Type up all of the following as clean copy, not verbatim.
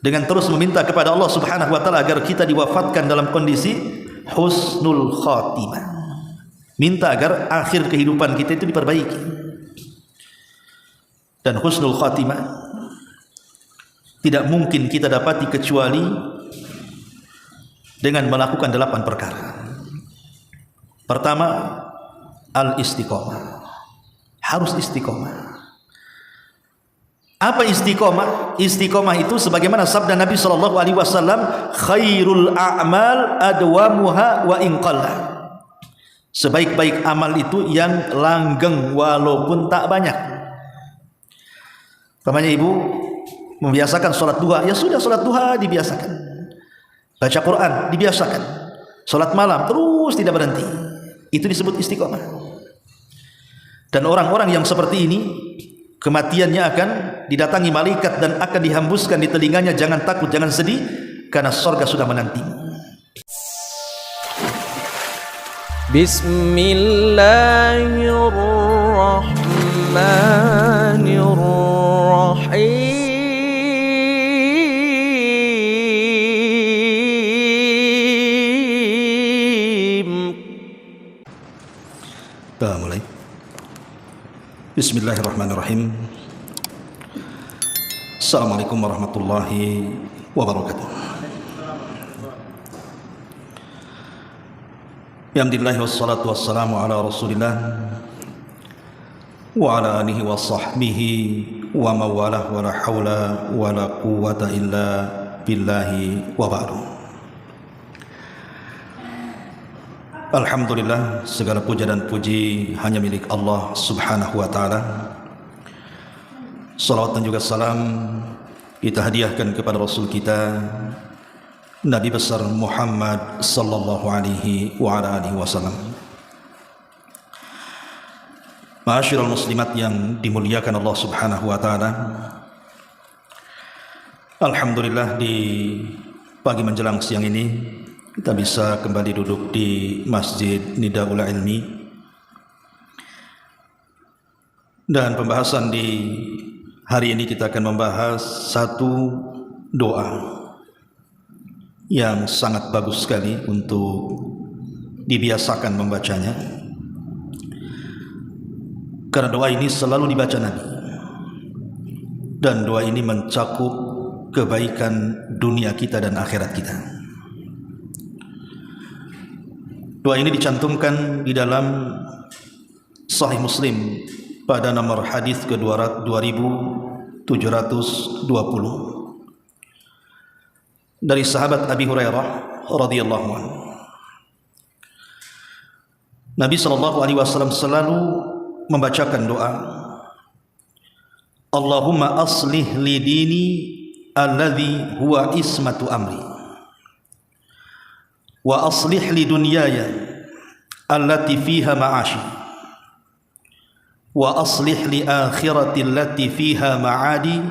dengan terus meminta kepada Allah Subhanahu wa taala agar kita diwafatkan dalam kondisi husnul khatimah. Minta agar akhir kehidupan kita itu diperbaiki. Dan husnul khatimah tidak mungkin kita dapati kecuali dengan melakukan 8 perkara. Pertama, al-istiqomah. Harus istiqomah. Apa istiqomah? Istiqomah itu sebagaimana sabda Nabi SAW, khairul a'mal adwamuha wa in qalla. Sebaik-baik amal itu yang langgeng walaupun tak banyak. Namanya ibu membiasakan sholat duha, ya sudah sholat duha dibiasakan. Baca Quran dibiasakan. Sholat malam terus tidak berhenti. Itu disebut istiqomah. Dan orang-orang yang seperti ini kematiannya akan didatangi malaikat dan akan dihembuskan di telinganya, jangan takut, jangan sedih, karena surga sudah menantimu. Bismillahirrahmanirrahim. Kita mulai. Bismillahirrahmanirrahim. Assalamualaikum warahmatullahi wabarakatuh. Alhamdulillah wassalatu wassalamu ala Rasulillah wa ala alihi wa sahbihi wa mawalah wa la hawla wa la quwwata illa billahi wa ba'du. Alhamdulillah, segala puja dan puji hanya milik Allah Subhanahu wa ta'ala. Salawat dan juga salam kita hadiahkan kepada Rasul kita Nabi besar Muhammad sallallahu alaihi wa ala alihi wasallam. Ma'asyiral muslimat yang dimuliakan Allah Subhanahu wa ta'ala, alhamdulillah di pagi menjelang siang ini kita bisa kembali duduk di Masjid Nidaul Ilmi, dan pembahasan di hari ini kita akan membahas satu doa yang sangat bagus sekali untuk dibiasakan membacanya, karena doa ini selalu dibaca Nabi, dan doa ini mencakup kebaikan dunia kita dan akhirat kita. Doa ini dicantumkan di dalam Sahih Muslim pada nomor hadis ke-2720 dari sahabat Abi Hurairah radhiyallahu anhu. Nabi SAW selalu membacakan doa, Allahumma aslih li dini alladhi huwa ismatu amri, wa aslih li dunyaya allati fiha ma'ashi, wa aslih li akhirati allati fiha ma'adi,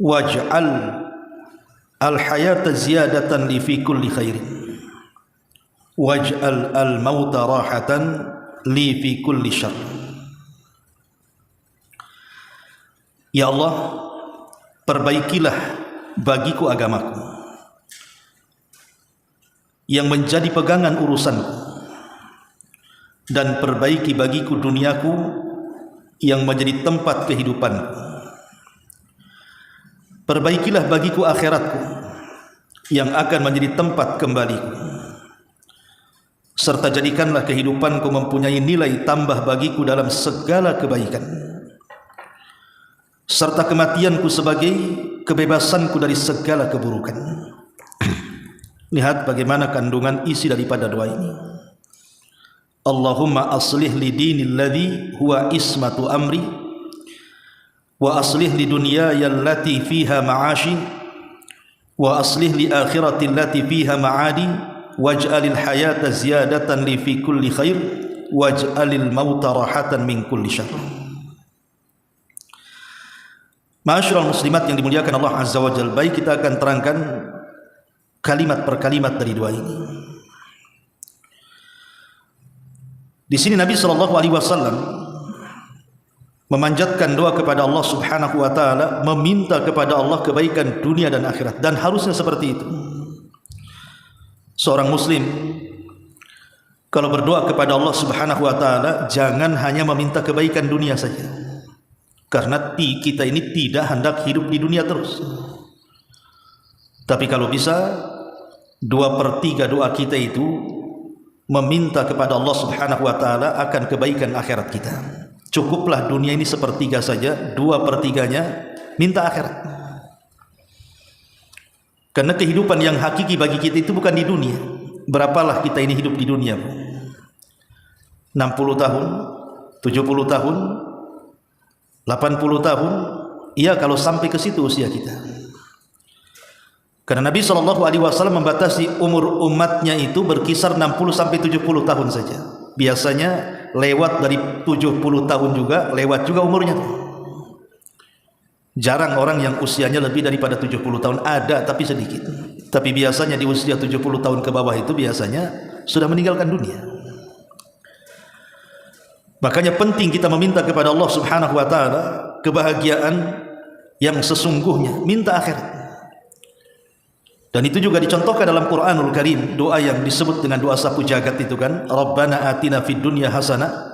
waj'al al-hayata ziyadatan li fi kulli khairin, waj'al al-mauta rahatan li fi kulli syarr. Ya Allah, perbaikilah bagiku agamaku yang menjadi pegangan urusanku, dan perbaiki bagiku duniaku yang menjadi tempat kehidupanku. Perbaikilah bagiku akhiratku yang akan menjadi tempat kembaliku, serta jadikanlah kehidupanku mempunyai nilai tambah bagiku dalam segala kebaikan, serta kematianku sebagai kebebasanku dari segala keburukan. Lihat bagaimana kandungan isi daripada doa ini. Allahumma aslih li dinil ladzi huwa ismatu amri, wa aslih li dunyaya allati fiha ma'ashi, wa aslih li akhirati allati fiha ma'adi, waj'alil hayata ziyadatan li fi kulli khair, waj'alil mauta rahatan min kulli syarr. Ma'asyiral muslimat yang dimuliakan Allah Azza wa Jalla, baik kita akan terangkan kalimat per kalimat dari doa ini. Di sini Nabi SAW memanjatkan doa kepada Allah Subhanahu wa taala, meminta kepada Allah kebaikan dunia dan akhirat, dan harusnya seperti itu. Seorang muslim kalau berdoa kepada Allah Subhanahu wa taala jangan hanya meminta kebaikan dunia saja. Karena kita ini tidak hendak hidup di dunia terus. Tapi kalau bisa 2/3 doa kita itu meminta kepada Allah Subhanahu wa taala akan kebaikan akhirat kita. Cukuplah dunia ini 1/3 saja, 2/3-nya minta akhirat. Karena kehidupan yang hakiki bagi kita itu bukan di dunia. Berapalah kita ini hidup di dunia? 60 tahun, 70 tahun, 80 tahun, iya kalau sampai ke situ usia kita. Karena Nabi SAW membatasi umur umatnya itu berkisar 60 sampai 70 tahun saja. Biasanya lewat dari 70 tahun juga, lewat juga umurnya. Jarang orang yang usianya lebih daripada 70 tahun, ada tapi sedikit. Tapi biasanya di usia 70 tahun ke bawah itu biasanya sudah meninggalkan dunia. Makanya penting kita meminta kepada Allah Subhanahu wa taala kebahagiaan yang sesungguhnya, minta akhirat. Dan itu juga dicontohkan dalam Quranul Karim, doa yang disebut dengan doa sapu jagat itu kan, Rabbana atina fid dunya hasanah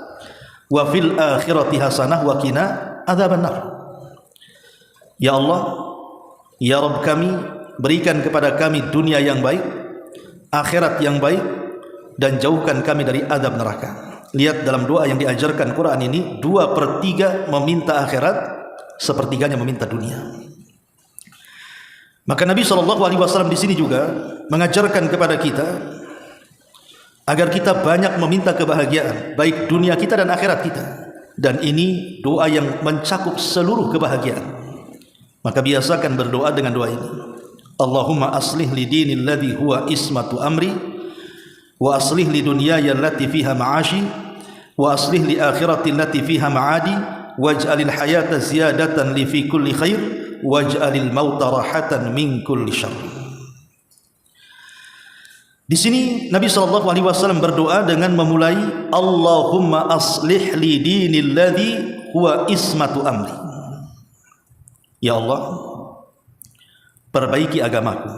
wa fil akhirati hasanah wa qina adzabannar. Ya Allah, ya Rabb kami, berikan kepada kami dunia yang baik, akhirat yang baik, dan jauhkan kami dari azab neraka. Lihat dalam doa yang diajarkan Quran ini, 2/3 meminta akhirat, 1/3-nya meminta dunia. Maka Nabi SAW di sini juga mengajarkan kepada kita agar kita banyak meminta kebahagiaan, baik dunia kita dan akhirat kita. Dan ini doa yang mencakup seluruh kebahagiaan. Maka biasakan berdoa dengan doa ini. Allahumma aslih li dinil ladzi huwa ismatu amri, wa aslih li dunyaya allati fiha ma'ashi, wa aslih li akhirati allati fiha ma'adi, waj'alil hayata ziyadatan li fi kulli khair, waj'alil mauta rahatan min kulli syarr. Di sini Nabi SAW berdoa dengan memulai Allahumma aslih li dinil ladzi huwa ismatu amri. Ya Allah, perbaiki agamaku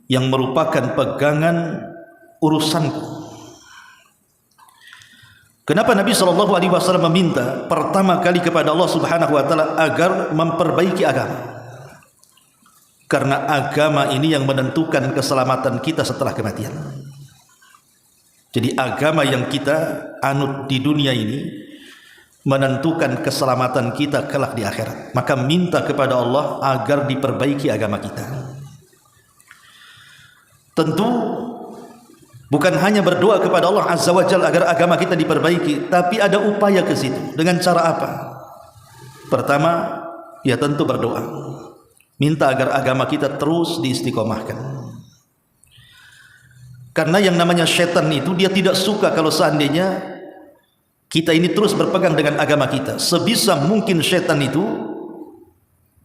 yang merupakan pegangan urusanku. Kenapa Nabi SAW meminta pertama kali kepada Allah Subhanahu wa taala agar memperbaiki agama? Karena agama ini yang menentukan keselamatan kita setelah kematian. Jadi agama yang kita anut di dunia ini menentukan keselamatan kita kelak di akhirat. Maka minta kepada Allah agar diperbaiki agama kita. Tentu bukan hanya berdoa kepada Allah Azza wa Jalla agar agama kita diperbaiki, tapi ada upaya ke situ. Dengan cara apa? Pertama, ya tentu berdoa. Minta agar agama kita terus diistiqomahkan. Karena yang namanya setan itu dia tidak suka kalau seandainya kita ini terus berpegang dengan agama kita. Sebisa mungkin setan itu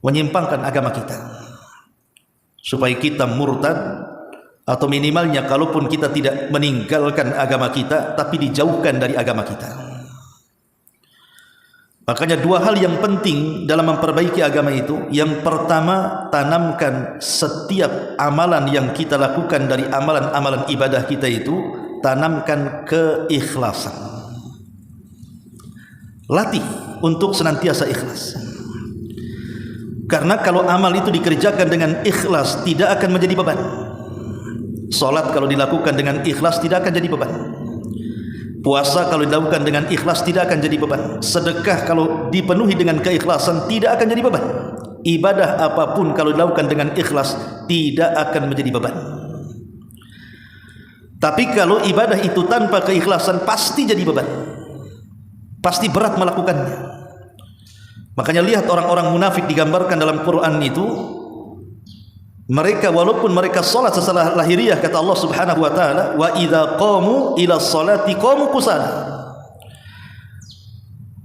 menyimpangkan agama kita, supaya kita murtad, atau minimalnya kalaupun kita tidak meninggalkan agama kita, tapi dijauhkan dari agama kita. Makanya 2 hal yang penting dalam memperbaiki agama itu. Yang pertama, tanamkan setiap amalan yang kita lakukan dari amalan-amalan ibadah kita itu, tanamkan keikhlasan. Latih untuk senantiasa ikhlas. Karena kalau amal itu dikerjakan dengan ikhlas, tidak akan menjadi beban. Salat kalau dilakukan dengan ikhlas tidak akan jadi beban. Puasa kalau dilakukan dengan ikhlas tidak akan jadi beban. Sedekah kalau dipenuhi dengan keikhlasan tidak akan jadi beban. Ibadah apapun kalau dilakukan dengan ikhlas tidak akan menjadi beban. Tapi kalau ibadah itu tanpa keikhlasan pasti jadi beban. Pasti berat melakukannya. Makanya lihat orang-orang munafik digambarkan dalam Quran itu, mereka walaupun mereka salat setelah lahiriah, kata Allah Subhanahu wa taala, wa idza qamu ila sholati qamu kusala.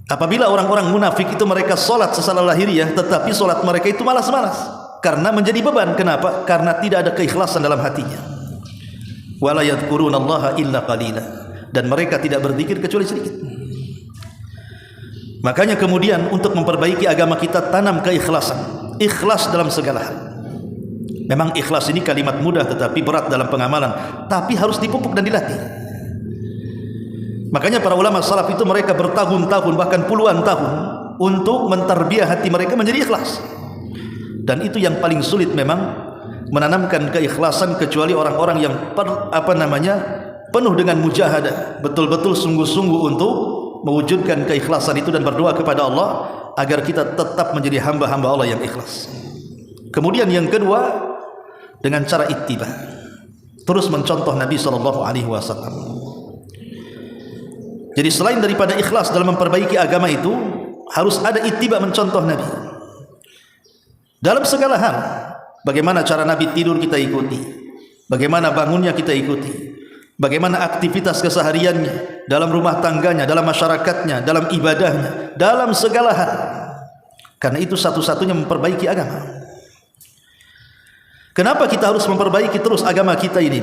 Apabila orang-orang munafik itu mereka salat setelah lahiriah, tetapi salat mereka itu malas-malas karena menjadi beban. Kenapa? Karena tidak ada keikhlasan dalam hatinya. Wala yadhkurunallaha illa qalila, dan mereka tidak berzikir kecuali sedikit. Makanya kemudian untuk memperbaiki agama kita, tanam keikhlasan, ikhlas dalam segala hal. Memang ikhlas ini kalimat mudah tetapi berat dalam pengamalan, tapi harus dipupuk dan dilatih. Makanya para ulama salaf itu mereka bertahun-tahun bahkan puluhan tahun untuk mentarbiah hati mereka menjadi ikhlas. Dan itu yang paling sulit memang, menanamkan keikhlasan, kecuali orang-orang yang penuh dengan mujahadah, betul-betul sungguh-sungguh untuk mewujudkan keikhlasan itu dan berdoa kepada Allah agar kita tetap menjadi hamba-hamba Allah yang ikhlas. Kemudian yang kedua, dengan cara ittiba, terus mencontoh Nabi SAW. Jadi selain daripada ikhlas dalam memperbaiki agama itu, harus ada ittiba, mencontoh Nabi dalam segala hal. Bagaimana cara Nabi tidur kita ikuti, bagaimana bangunnya kita ikuti, bagaimana aktivitas kesehariannya, dalam rumah tangganya, dalam masyarakatnya, dalam ibadahnya, dalam segala hal. Karena itu satu-satunya memperbaiki agama. Kenapa kita harus memperbaiki terus agama kita ini?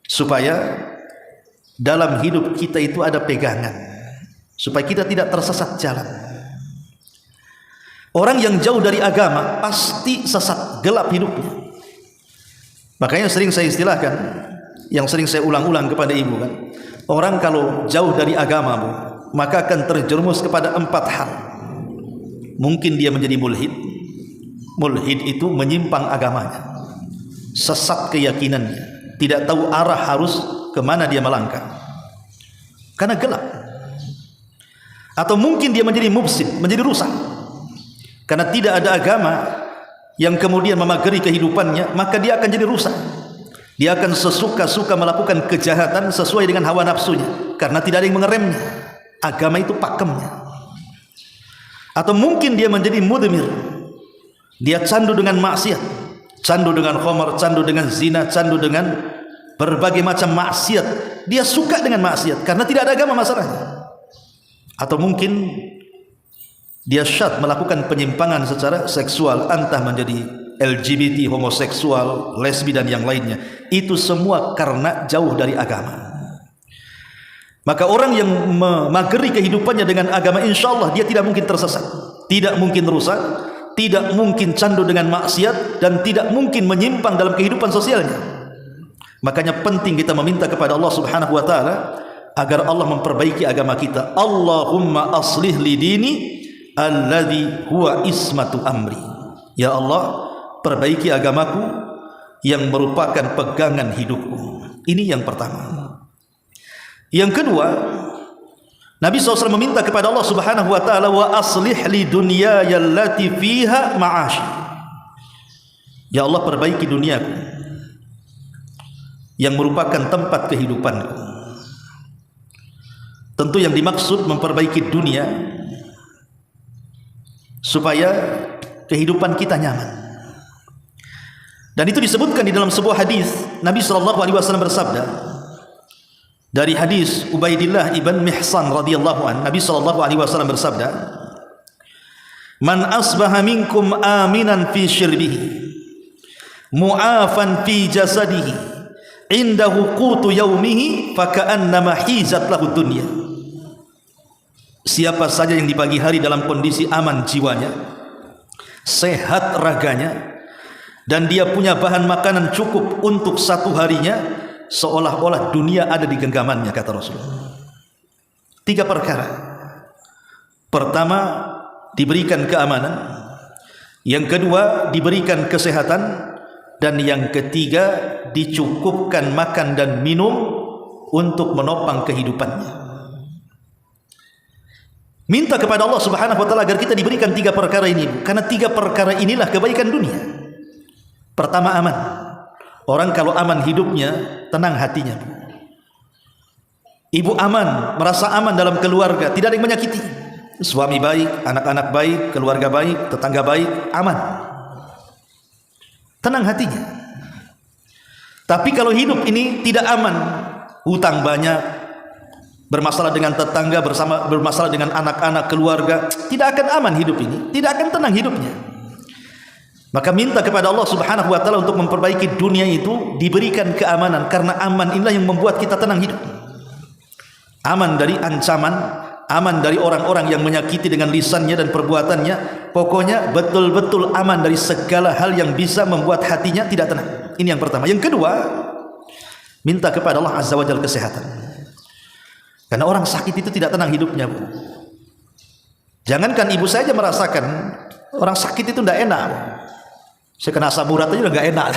Supaya dalam hidup kita itu ada pegangan, supaya kita tidak tersesat jalan. Orang yang jauh dari agama pasti sesat, gelap hidupnya. Makanya sering saya istilahkan, yang sering saya ulang-ulang kepada ibu kan, orang kalau jauh dari agama, Bu, maka akan terjerumus kepada 4 hal. Mungkin dia menjadi mulhid. Mulhid itu menyimpang agamanya, sesat keyakinannya, tidak tahu arah harus kemana dia melangkah karena gelap. Atau mungkin dia menjadi mufsid, menjadi rusak, karena tidak ada agama yang kemudian memagari kehidupannya, maka dia akan jadi rusak. Dia akan sesuka-suka melakukan kejahatan sesuai dengan hawa nafsunya, karena tidak ada yang mengeremnya. Agama itu pakemnya. Atau mungkin dia menjadi mudmir, dia candu dengan maksiat, candu dengan khamar, candu dengan zina, candu dengan berbagai macam maksiat. Dia suka dengan maksiat karena tidak ada agama masalahnya. Atau mungkin dia syad, melakukan penyimpangan secara seksual, entah menjadi LGBT, homoseksual, lesbi dan yang lainnya. Itu semua karena jauh dari agama. Maka orang yang memagari kehidupannya dengan agama, insya Allah dia tidak mungkin tersesat, tidak mungkin rusak, tidak mungkin candu dengan maksiat, dan tidak mungkin menyimpang dalam kehidupan sosialnya. Makanya penting kita meminta kepada Allah Subhanahu wa taala agar Allah memperbaiki agama kita. Allahumma aslih li dini alladhi huwa ismatu amri. Ya Allah, perbaiki agamaku yang merupakan pegangan hidupku. Ini yang pertama. Yang kedua, Nabi SAW meminta kepada Allah Subhanahu wa taala, wa aslih li dunyaya allati fiha ma'ashi. Ya Allah, perbaiki duniaku yang merupakan tempat kehidupanku. Tentu yang dimaksud memperbaiki dunia supaya kehidupan kita nyaman. Dan itu disebutkan di dalam sebuah hadis. Nabi SAW bersabda, dari hadis Ubaidillah ibn Mihsan radhiyallahu an, Nabi SAW bersabda, man asbaha minkum aminan fi syirbihi mu'afan fi jasadihi indahu qutu yaumihi faka'annama hizat lahu dunya. Siapa saja yang di pagi hari dalam kondisi aman jiwanya, sehat raganya, dan dia punya bahan makanan cukup untuk satu harinya, seolah-olah dunia ada di genggamannya, kata Rasulullah. 3 perkara. Pertama, diberikan keamanan. Yang kedua, diberikan kesehatan. Dan yang ketiga, dicukupkan makan dan minum untuk menopang kehidupannya. Minta kepada Allah Subhanahu wa taala agar kita diberikan 3 perkara ini, karena 3 perkara inilah kebaikan dunia. Pertama, aman. Orang kalau aman hidupnya, tenang hatinya. Ibu aman, merasa aman dalam keluarga, tidak ada yang menyakiti. Suami baik, anak-anak baik, keluarga baik, tetangga baik, aman, tenang hatinya. Tapi kalau hidup ini tidak aman, hutang banyak, bermasalah dengan tetangga, bermasalah dengan anak-anak, keluarga, tidak akan aman hidup ini, tidak akan tenang hidupnya. Maka minta kepada Allah Subhanahu wa taala untuk memperbaiki dunia itu, diberikan keamanan, karena aman inilah yang membuat kita tenang hidup. Aman dari ancaman, aman dari orang-orang yang menyakiti dengan lisannya dan perbuatannya. Pokoknya betul-betul aman dari segala hal yang bisa membuat hatinya tidak tenang. Ini yang pertama. Yang kedua, minta kepada Allah Azza wa Jalla kesehatan. Karena orang sakit itu tidak tenang hidupnya, Bu. Jangankan ibu saja merasakan orang sakit itu tidak enak. Saya kena asam urat aja udah nggak enak.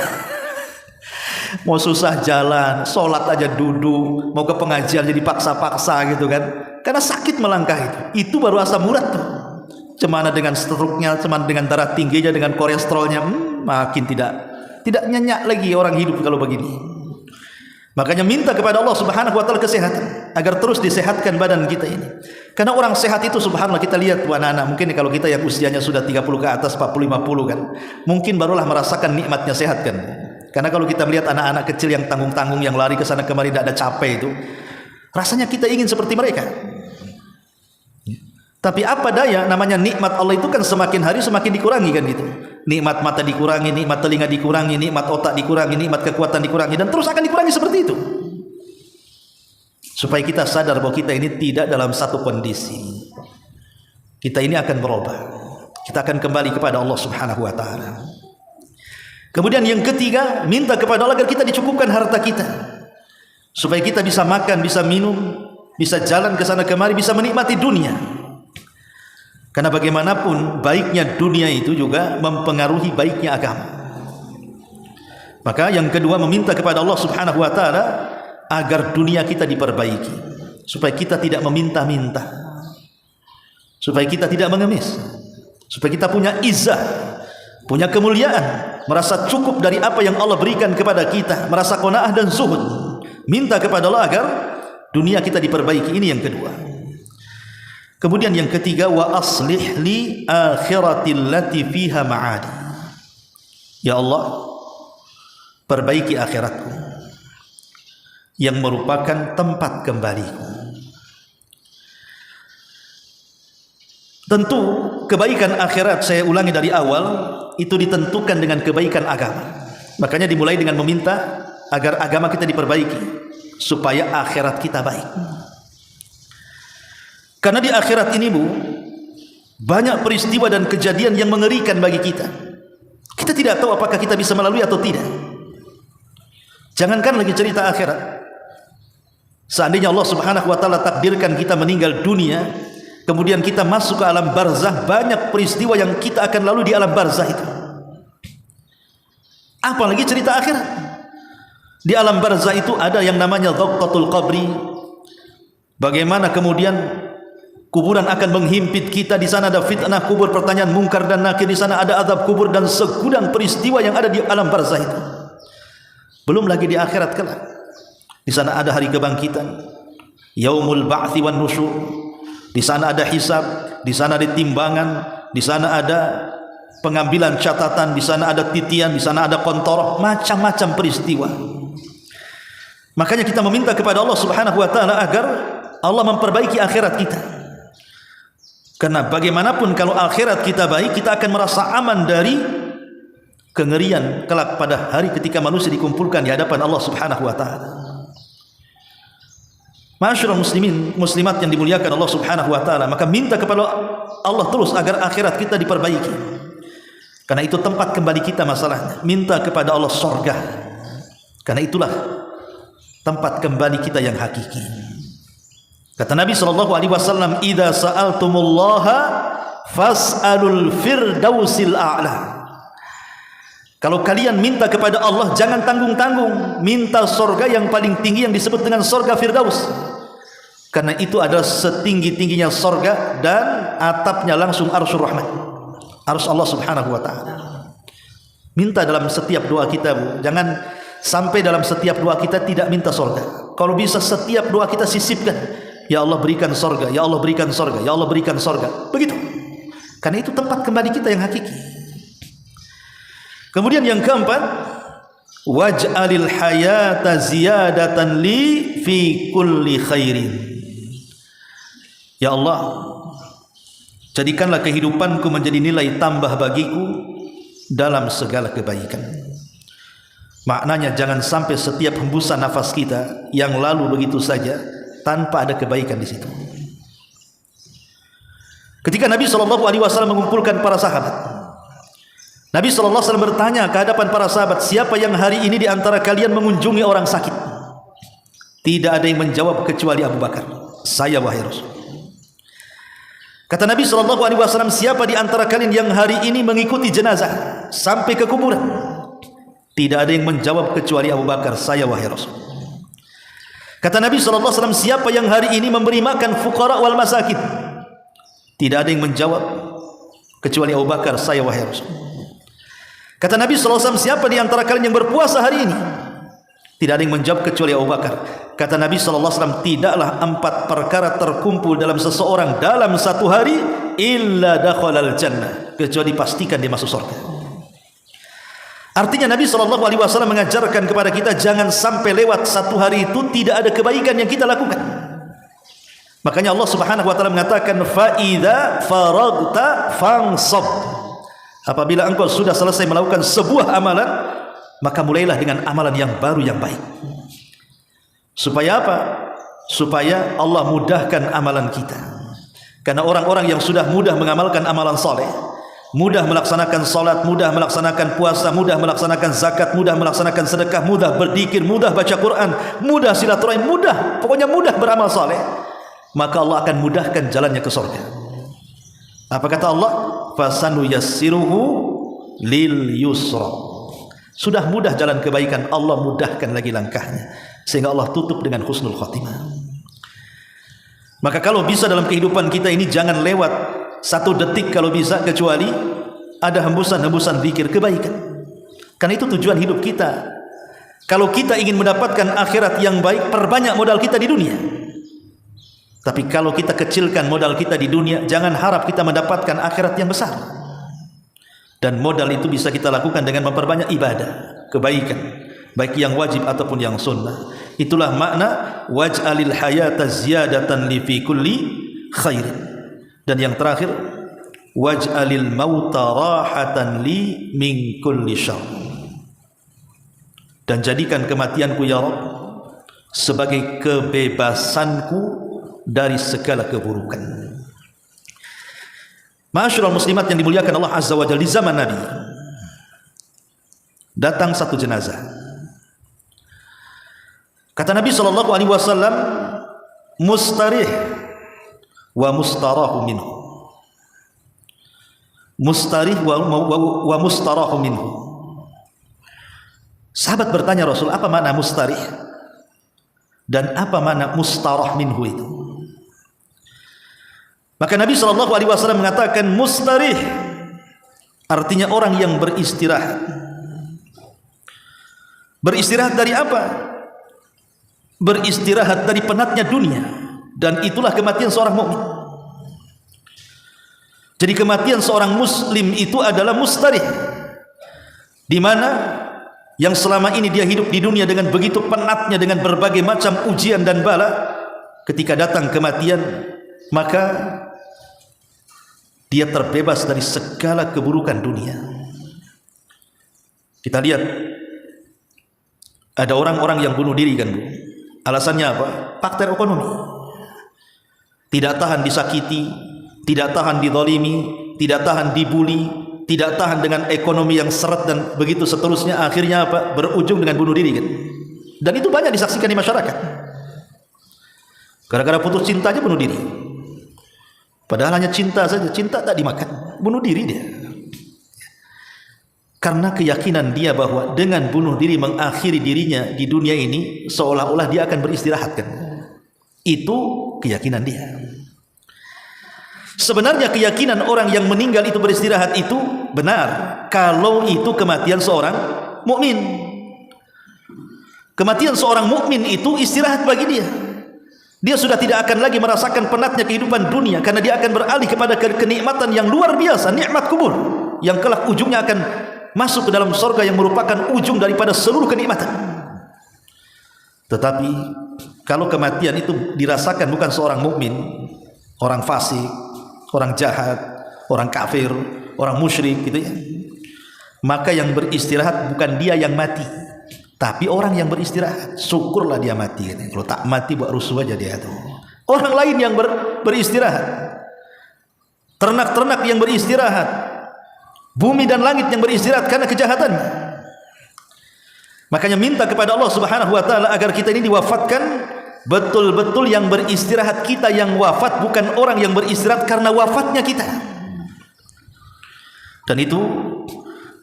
Mau susah jalan, sholat aja duduk, mau ke pengajian jadi paksa-paksa gitu kan. Karena sakit melangkah itu baru asam urat tuh. Cemana dengan stroke-nya, cemana dengan darah tingginya, dengan kolesterolnya, makin tidak nyenyak lagi orang hidup kalau begini. Makanya minta kepada Allah Subhanahu wa taala kesehatan agar terus disehatkan badan kita ini. Karena orang sehat itu subhanallah, kita lihat anak-anak, mungkin kalau kita yang usianya sudah 30 ke atas, 40 50 kan, mungkin barulah merasakan nikmatnya sehat kan. Karena kalau kita melihat anak-anak kecil yang tanggung-tanggung, yang lari ke sana kemari tidak ada capek itu, rasanya kita ingin seperti mereka. Tapi apa daya, namanya nikmat Allah itu kan semakin hari semakin dikurangi kan gitu. Nikmat mata dikurangi, nikmat telinga dikurangi, nikmat otak dikurangi, nikmat kekuatan dikurangi, dan terus akan dikurangi seperti itu. Supaya kita sadar bahwa kita ini tidak dalam satu kondisi. Kita ini akan berubah. Kita akan kembali kepada Allah Subhanahu wa taala. Kemudian yang ketiga, minta kepada Allah agar kita dicukupkan harta kita. Supaya kita bisa makan, bisa minum, bisa jalan ke sana kemari, bisa menikmati dunia. Karena bagaimanapun baiknya dunia itu juga mempengaruhi baiknya agama. Maka yang kedua, meminta kepada Allah Subhanahu wa taala agar dunia kita diperbaiki, supaya kita tidak meminta-minta, supaya kita tidak mengemis, supaya kita punya izzah, punya kemuliaan, merasa cukup dari apa yang Allah berikan kepada kita, merasa qanaah dan zuhud. Minta kepada Allah agar dunia kita diperbaiki. Ini yang kedua. Kemudian yang ketiga, wa aslih li akhiratil lati fiha ma'adi. Ya Allah, perbaiki akhiratku yang merupakan tempat kembaliku. Tentu kebaikan akhirat, saya ulangi dari awal, itu ditentukan dengan kebaikan agama. Makanya dimulai dengan meminta agar agama kita diperbaiki supaya akhirat kita baik. Karena di akhirat ini, Bu, banyak peristiwa dan kejadian yang mengerikan bagi kita. Kita tidak tahu apakah kita bisa melalui atau tidak. Jangankan lagi cerita akhirat. Seandainya Allah Subhanahu wa taala takdirkan kita meninggal dunia, kemudian kita masuk ke alam barzah, banyak peristiwa yang kita akan lalui di alam barzah itu. Apalagi cerita akhirat. Di alam barzah itu ada yang namanya dhaqatul qabri. Bagaimana kemudian kuburan akan menghimpit kita, di sana ada fitnah kubur, pertanyaan mungkar dan nakir, di sana ada azab kubur dan segudang peristiwa yang ada di alam barzah itu. Belum lagi di akhirat kelak. Di sana ada hari kebangkitan, yaumul ba'tsi wan nusyur. Di sana ada hisab, di sana ada timbangan, di sana ada pengambilan catatan, di sana ada titian, di sana ada kontoroh, macam-macam peristiwa. Makanya kita meminta kepada Allah Subhanahu wa taala agar Allah memperbaiki akhirat kita. Karena bagaimanapun kalau akhirat kita baik, kita akan merasa aman dari kengerian kelak pada hari ketika manusia dikumpulkan di hadapan Allah Subhanahu wa taala. Ma'asyiral muslimin, muslimat yang dimuliakan Allah Subhanahu wa taala, maka minta kepada Allah terus agar akhirat kita diperbaiki. Karena itu tempat kembali kita masalahnya. Minta kepada Allah surga. Karena itulah tempat kembali kita yang hakiki. Kata Nabi SAW, "Idza sa'altumullaha fas'alul firdausil a'la." Kalau kalian minta kepada Allah, jangan tanggung-tanggung, minta surga yang paling tinggi yang disebut dengan surga Firdaus. Karena itu adalah setinggi-tingginya surga dan atapnya langsung Arsyur Rahman, Arsy Allah Subhanahu wa taala. Minta dalam setiap doa kita, Bu. Jangan sampai dalam setiap doa kita tidak minta surga. Kalau bisa setiap doa kita sisipkan, ya Allah berikan surga, ya Allah berikan surga, ya Allah berikan surga. Begitu. Karena itu tempat kembali kita yang hakiki. Kemudian yang keempat, waj'alil hayata ziyadatan li fi kulli khairin. Ya Allah, jadikanlah kehidupanku menjadi nilai tambah bagiku dalam segala kebaikan. Maknanya jangan sampai setiap hembusan nafas kita yang lalu begitu saja tanpa ada kebaikan di situ. Ketika Nabi SAW mengumpulkan para sahabat, Nabi SAW bertanya ke hadapan para sahabat, siapa yang hari ini di antara kalian mengunjungi orang sakit? Tidak ada yang menjawab kecuali Abu Bakar. Saya wahai Rasul. Kata Nabi SAW, siapa di antara kalian yang hari ini mengikuti jenazah sampai ke kuburan? Tidak ada yang menjawab kecuali Abu Bakar. Saya wahai Rasul. Kata Nabi SAW, siapa yang hari ini memberi makan fuqara wal masakin? Tidak ada yang menjawab kecuali Abu Bakar. Saya wahai Rasul. Kata Nabi SAW, siapa di antara kalian yang berpuasa hari ini? Tidak ada yang menjawab kecuali Abu Bakar. Kata Nabi SAW, tidaklah 4 perkara terkumpul dalam seseorang dalam satu hari illa dakhalal jannah, kecuali pastikan dia masuk surga. Artinya Nabi SAW mengajarkan kepada kita jangan sampai lewat satu hari itu tidak ada kebaikan yang kita lakukan. Makanya Allah Subhanahu wa taala mengatakan fa idza faragta fansab. Apabila engkau sudah selesai melakukan sebuah amalan, maka mulailah dengan amalan yang baru yang baik. Supaya apa? Supaya Allah mudahkan amalan kita. Karena orang-orang yang sudah mudah mengamalkan amalan soleh, mudah melaksanakan salat, mudah melaksanakan puasa, mudah melaksanakan zakat, mudah melaksanakan sedekah, mudah berzikir, mudah baca Quran, mudah silaturahim, mudah, pokoknya mudah beramal soleh, maka Allah akan mudahkan jalannya ke surga. Apa kata Allah? Fasanu yassiruhu lil yusra. Sudah mudah jalan kebaikan, Allah mudahkan lagi langkahnya, sehingga Allah tutup dengan husnul khatimah. Maka kalau bisa dalam kehidupan kita ini jangan lewat satu detik kalau bisa kecuali ada hembusan-hembusan zikir kebaikan. Karena itu tujuan hidup kita. Kalau kita ingin mendapatkan akhirat yang baik, perbanyak modal kita di dunia. Tapi kalau kita kecilkan modal kita di dunia, jangan harap kita mendapatkan akhirat yang besar. Dan modal itu bisa kita lakukan dengan memperbanyak ibadah, kebaikan, baik yang wajib ataupun yang sunnah. Itulah makna waj'alil hayata ziyadatan li fi kulli khairin. Dan yang terakhir, waj'alil mauta rahatan li min kulli syarr. Dan jadikan kematianku ya Rabb sebagai kebebasanku dari segala keburukan. Ma'asyiral muslimat yang dimuliakan Allah Azza wa Jalla, di zaman Nabi datang satu jenazah. Kata Nabi SAW, mustarih wa mustarahu minhu. Mustarih wa mustarahu minhu. Sahabat bertanya, Rasul, apa makna mustarih dan apa makna mustarah minhu itu? Maka Nabi SAW mengatakan mustarih artinya orang yang beristirahat. Beristirahat dari apa? Beristirahat dari penatnya dunia. Dan itulah kematian seorang mukmin. Jadi kematian seorang muslim itu adalah mustarih, di mana yang selama ini dia hidup di dunia dengan begitu penatnya, dengan berbagai macam ujian dan bala, ketika datang kematian maka dia terbebas dari segala keburukan dunia. Kita lihat ada orang-orang yang bunuh diri kan Bu. Alasannya apa? Faktor ekonomi. Tidak tahan disakiti, tidak tahan dizalimi, tidak tahan dibuli, tidak tahan dengan ekonomi yang seret dan begitu seterusnya. Akhirnya apa? Berujung dengan bunuh diri kan. Dan itu banyak disaksikan di masyarakat. Gara-gara putus cinta aja bunuh diri. Padahal hanya cinta saja, cinta tak dimakan, bunuh diri dia. Karena keyakinan dia bahwa dengan bunuh diri mengakhiri dirinya di dunia ini, seolah-olah dia akan beristirahat kan. Itu keyakinan dia. Sebenarnya keyakinan orang yang meninggal itu beristirahat itu benar kalau itu kematian seorang mukmin. Kematian seorang mukmin itu istirahat bagi dia. Dia sudah tidak akan lagi merasakan penatnya kehidupan dunia, karena dia akan beralih kepada kenikmatan yang luar biasa, nikmat kubur, yang kelak ujungnya akan masuk ke dalam surga yang merupakan ujung daripada seluruh kenikmatan. Tetapi kalau kematian itu dirasakan bukan seorang mukmin, orang fasik, orang jahat, orang kafir, orang musyrik gitu ya, maka yang beristirahat bukan dia yang mati, tapi orang yang beristirahat. Syukurlah dia mati. Kalau tak mati buat rusuh aja dia tuh. Orang lain yang beristirahat. ternak-ternak yang beristirahat, bumi dan langit yang beristirahat karena kejahatannya. Makanya minta kepada Allah Subhanahu wa taala agar kita ini diwafatkan betul-betul yang beristirahat, kita yang wafat, bukan orang yang beristirahat karena wafatnya kita. Dan itu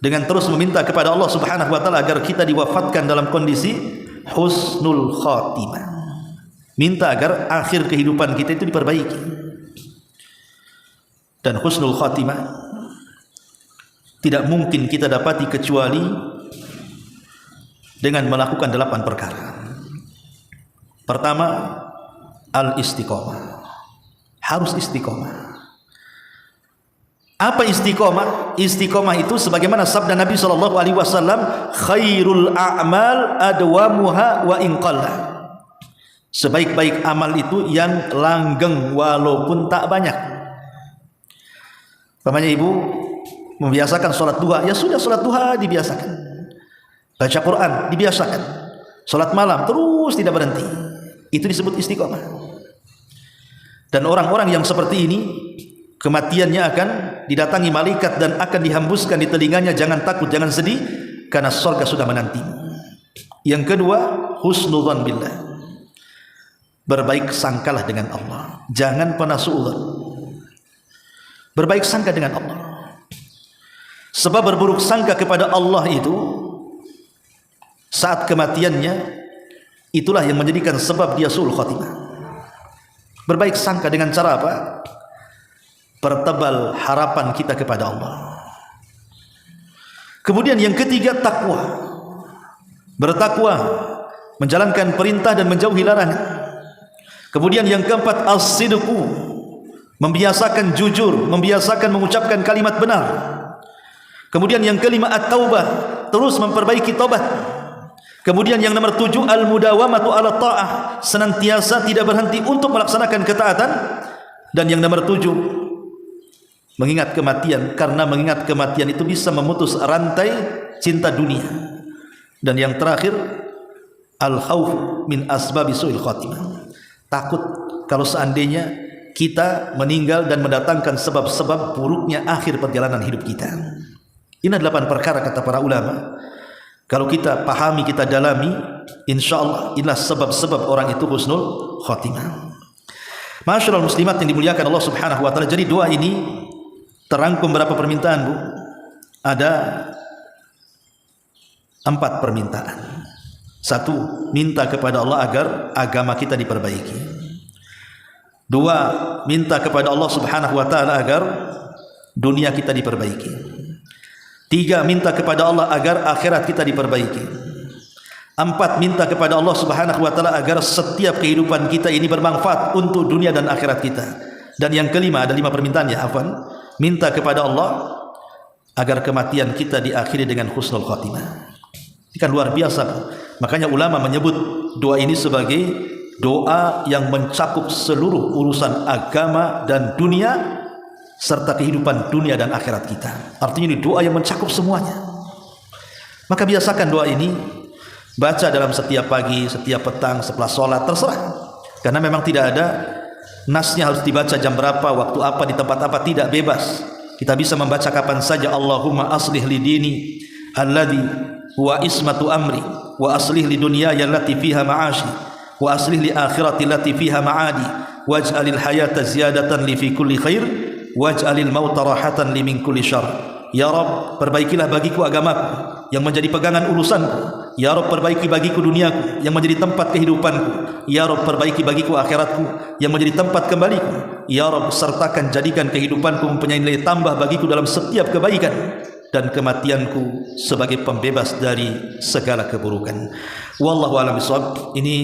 dengan terus meminta kepada Allah Subhanahu wa taala agar kita diwafatkan dalam kondisi husnul khatimah. Minta agar akhir kehidupan kita itu diperbaiki. Dan husnul khatimah tidak mungkin kita dapati kecuali dengan melakukan 8 perkara. Pertama, al-istiqomah. Harus istiqomah. Apa istiqomah? Istiqomah itu sebagaimana sabda Nabi SAW, khairul a'mal adwamuha wa in qalla. Sebaik-baik amal itu yang langgeng walaupun tak banyak. Namanya ibu membiasakan sholat duha, ya sudah sholat duha dibiasakan. Baca Quran dibiasakan. Sholat malam terus tidak berhenti. Itu disebut istiqomah. Dan orang-orang yang seperti ini kematiannya akan didatangi malaikat dan akan dihembuskan di telinganya, jangan takut, jangan sedih, karena surga sudah menanti. Yang kedua, husnudzan billah. Berbaik sangkalah dengan Allah. Jangan pernah suudzon. Berbaik sangka dengan Allah. Sebab berburuk sangka kepada Allah itu saat kematiannya itulah yang menjadikan sebab dia su'ul khatimah. Berbaik sangka dengan cara apa? Pertebal harapan kita kepada Allah. Kemudian yang ketiga, takwa. Bertakwa, menjalankan perintah dan menjauhi larangan. Kemudian yang keempat, as-sidqu. Membiasakan jujur, membiasakan mengucapkan kalimat benar. Kemudian yang kelima, at-taubah, terus memperbaiki taubat. Kemudian yang nomor 7, al-mudawamatu ala ta'ah, senantiasa tidak berhenti untuk melaksanakan ketaatan. Dan yang nomor 7, mengingat kematian, karena mengingat kematian itu bisa memutus rantai cinta dunia. Dan yang terakhir, al-khawf min asbabi su'il khatimah, takut kalau seandainya kita meninggal dan mendatangkan sebab-sebab buruknya akhir perjalanan hidup kita. Ini 8 perkara kata para ulama. Kalau kita pahami, kita dalami, insya Allah inilah sebab-sebab orang itu husnul khatimah. Masyaallah muslimat yang dimuliakan Allah Subhanahu wa taala. Jadi doa ini terangkum berapa permintaan, Bu? Ada 4 permintaan. 1, minta kepada Allah agar agama kita diperbaiki. 2, minta kepada Allah Subhanahu wa taala agar dunia kita diperbaiki. 3, minta kepada Allah agar akhirat kita diperbaiki. 4, minta kepada Allah Subhanahu wa taala agar setiap kehidupan kita ini bermanfaat untuk dunia dan akhirat kita. Dan yang kelima, ada 5 permintaan ya, afwan. Minta kepada Allah agar kematian kita diakhiri dengan husnul khatimah. Ini kan luar biasa. Makanya ulama menyebut doa ini sebagai doa yang mencakup seluruh urusan agama dan dunia serta kehidupan dunia dan akhirat kita. Artinya ini doa yang mencakup semuanya. Maka biasakan doa ini, baca dalam setiap pagi, setiap petang, setelah sholat, terserah. Karena memang tidak ada nasnya harus dibaca jam berapa, waktu apa, di tempat apa, tidak, bebas. Kita bisa membaca kapan saja. Allahumma aslih li dini alladhi huwa ismatu amri wa aslih li dunyaya allati fiha ma'ashi wa aslih li akhirati allati fiha ma'adi waj'alil hayata ziyadatan li fi kulli khair waj'alil mauta rahatan li min kulli syarr. Ya Rabb, perbaikilah bagiku agamaku yang menjadi pegangan urusanku. Ya Rabb, perbaiki bagiku duniaku yang menjadi tempat kehidupanku. Ya Rabb, perbaiki bagiku akhiratku yang menjadi tempat kembaliku. Ya Rabb, sertakan jadikan kehidupanku mempunyai nilai tambah bagiku dalam setiap kebaikan, dan kematianku sebagai pembebas dari segala keburukan. Wallahu a'lam bishawab. Ini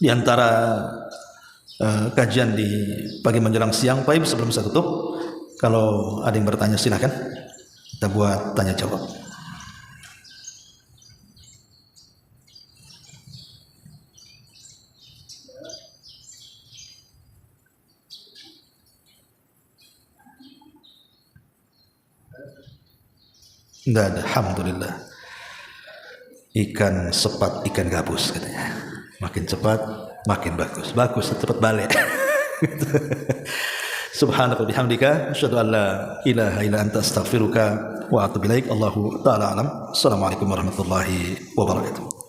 diantara kajian di pagi menjelang siang. Baik, sebelum saya tutup, kalau ada yang bertanya silakan, kita buat tanya jawab. Tidak ada, alhamdulillah. Ikan sepat, ikan gabus katanya. Makin cepat, makin bagus. Bagus, cepat balik. Subhanaka wa bihamdika asyhadu an la ilaha illa anta astaghfiruka wa atubu ilaik. Allahu taala alam. Assalamualaikum warahmatullahi wabarakatuh.